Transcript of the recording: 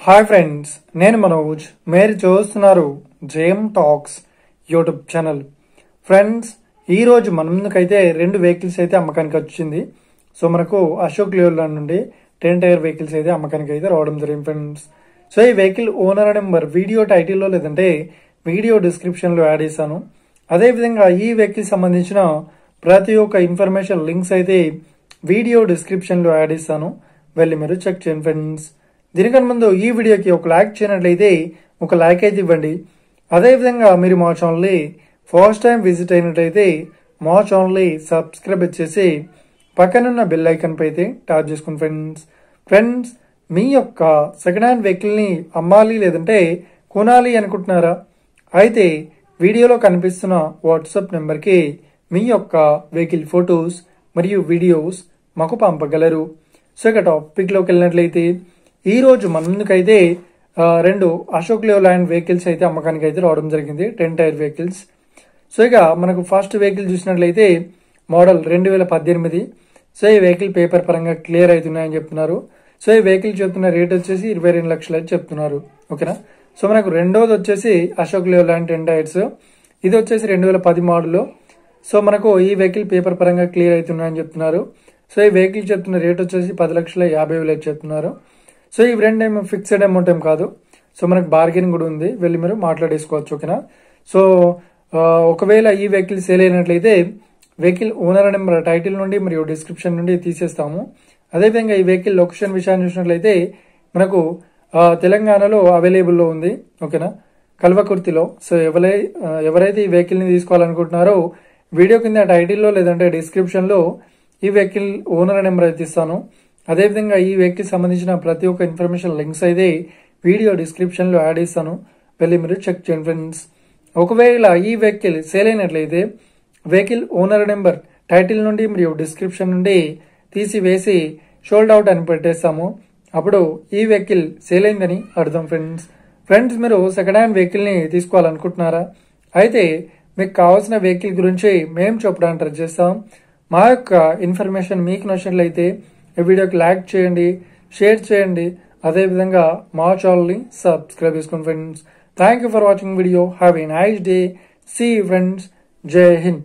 Hi friends, నేను మనోజ్. మీరు చూస్తున్నారు JM talks YouTube channel. Friends, ఈరోజు మన ముందుకైతే రెండు వెహికల్స్ అయితే అమ్మకానికి వచ్చింది. సో మనకు అశోక్ లేలాండ్ నుండి 10 టైర్ వెహికల్స్ అయితే అమ్మకానికి అయితే రావడం జరిగింది ఫ్రెండ్స్. సో ఈ వెహికల్ ఓనర్ నెంబర్ వీడియో టైటిల్లో లేదంటే వీడియో డిస్క్రిప్షన్లో యాడ్ చేశాను. అదేవిధంగా ఈ వెహికల్ సంబంధించిన ప్రతి ఒక్క ఇన్ఫర్మేషన్ లింక్స్ అయితే వీడియో డిస్క్రిప్షన్లో యాడ్ చేస్తాను, వెళ్ళి మీరు చెక్ చేయండి ఫ్రెండ్స్. దీనికన్నా ముందు ఈ వీడియోకి ఒక లైక్ చేయనట్లయితే ఒక లైక్ అయితే ఇవ్వండి. అదేవిధంగా మీరు మా ఛానల్ని ఫస్ట్ టైం విజిట్ అయినట్లయితే మా ఛానల్ని సబ్స్క్రైబ్ చేసి పక్కనున్న బెల్ ఐకాన్ పై అయితే ట్యాప్ చేసుకోండి ఫ్రెండ్స్. మీ యొక్క సెకండ్ హ్యాండ్ వెహికల్ని అమ్మాలి లేదంటే కొనాలి అనుకుంటున్నారా? అయితే వీడియోలో కనిపిస్తున్న వాట్సాప్ నెంబర్కి మీ యొక్క వెహికల్ ఫొటోస్ మరియు వీడియోస్ మాకు పంపగలరు. సో ఇక టాపిక్లోకి వెళ్ళినట్లయితే ఈ రోజు మన ముందుకైతే రెండు అశోక్ లేలాండ్ వెహికల్స్ అయితే అమ్మకానికి అయితే రావడం జరిగింది, 10 టైర్ వెహికల్స్. సో ఇక మనకు ఫస్ట్ వెహికల్ చూసినట్లయితే మోడల్ 2018. సో ఈ వెహికల్ పేపర్ పరంగా క్లియర్ అవుతున్నాయని చెప్తున్నారు. సో ఈ వెహికల్ చెప్తున్న రేట్ వచ్చేసి 22 లక్షలు అయితే చెప్తున్నారు. ఓకేనా. సో మనకు రెండోది వచ్చేసి అశోక్ లేలాండ్ 10 టైర్స్. ఇది వచ్చేసి 2010 మోడల్. సో మనకు ఈ వెహికల్ పేపర్ పరంగా క్లియర్ అవుతున్నాయని చెప్తున్నారు. సో ఈ వెహికల్ చెప్తున్న రేట్ వచ్చేసి 10,50,000 అయితే చెప్తున్నారు. సో ఈ రెండు ఏమో ఫిక్స్డ్ అమౌంట్ ఏం కాదు. సో మనకు బార్గెనింగ్ కూడా ఉంది, వెళ్ళి మీరు మాట్లాడేసుకోవచ్చు. ఓకేనా. సో ఒకవేళ ఈ వెహికల్ సేల్ అయినట్లయితే వెహికల్ ఓనర్ నెంబర్ టైటిల్ నుండి మరియు డిస్క్రిప్షన్ నుండి తీసేస్తాము. అదేవిధంగా ఈ వెహికల్ లొకేషన్ విషయాన్ని చూసినట్లయితే మనకు తెలంగాణలో అవైలబుల్లో ఉంది. ఓకేనా, కల్వకుర్తిలో. సో ఎవరైతే ఈ వెహికల్ని తీసుకోవాలనుకుంటున్నారో వీడియో కింద టైటిల్లో లేదంటే డిస్క్రిప్షన్లో ఈ వెహికల్ ఓనర్ నెంబర్ అయితే ఇస్తాను. అదేవిధంగా ఈ వెహికల్ సంబంధించిన ప్రతి ఒక్క ఇన్ఫర్మేషన్ లింక్స్ అయితే వీడియో డిస్క్రిప్షన్లో యాడ్ చేస్తాను, వెళ్ళి మీరు చెక్ చేయండి ఫ్రెండ్స్. ఒకవేళ ఈ వెహికల్ సేల్ అయినట్లయితే వెహికల్ ఓనర్ నెంబర్ టైటిల్ నుండి మరియు డిస్క్రిప్షన్ నుండి తీసివేసి షోల్డ్ అవుట్ అని పెట్టేస్తాము. అప్పుడు ఈ వెహికల్ సేల్ అయిందని అర్థం ఫ్రెండ్స్. మీరు సెకండ్ హ్యాండ్ వెహికల్ని తీసుకోవాలనుకుంటున్నారా? అయితే మీకు కావాల్సిన వెహికల్ గురించి మేము చెప్పడానికి ట్రై చేస్తాం. మా యొక్క ఇన్ఫర్మేషన్ మీకు నచ్చినట్లయితే ఈ వీడియోకి లైక్ చేయండి, షేర్ చేయండి, అదేవిధంగా మా ఛానల్ని సబ్స్క్రైబ్ చేసుకోండి friends. Thank you for watching video. Have a nice day. See friends. జై హింద్.